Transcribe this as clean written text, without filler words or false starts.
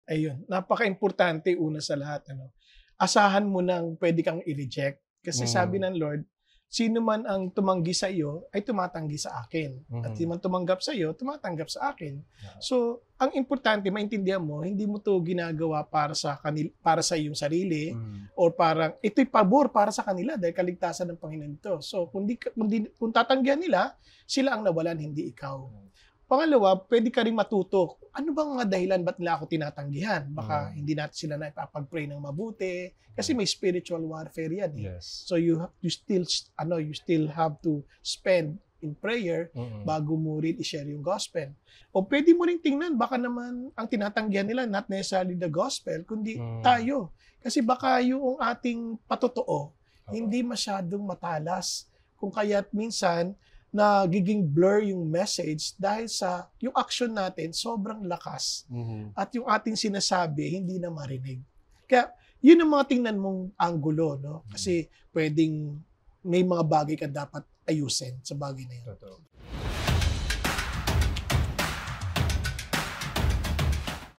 Ayun, napaka-importante una sa lahat ano, asahan mo ng puwede kang i-reject. Kasi sabi Mm, ng Lord, "Sino man ang tumanggi sa iyo ay tumatanggi sa akin, at sino mm. man tumanggap sa iyo, tumatanggap sa akin." Oo, So, ang importante maintindihan mo, hindi mo 'to ginagawa para sa iyong sarili hmm, or parang ito'y pabor para sa kanila dahil kaligtasan ng Panginoon 'to. So, kung tatanggihan nila, sila ang nawalan, hindi ikaw. hmm, Pangalawa, puwede ka ring matuto. Ano bang mga dahilan ba't nila ako tinatanggihan? Baka hmm, hindi natin sila naipapag-pray ng mabuti kasi hmm. may spiritual warfare 'yan, eh. Yes. So you still have to spend in prayer Mm, bago mo rin i-share yung gospel. O puwede mo ring tingnan baka naman ang tinatanggihan nila not necessarily the gospel kundi hmm. tayo. Kasi baka yung ating patotoo Oo. hindi masyadong matalas kung kaya't minsan nagiging blur yung message dahil sa yung action natin sobrang lakas Mhm, at yung ating sinasabi hindi na marinig. Kaya yun ang mga tingnan mong anggulo, no? mm. Kasi pwedeng may mga bagay ka dapat ayusin sa bagay na yun. Totoo.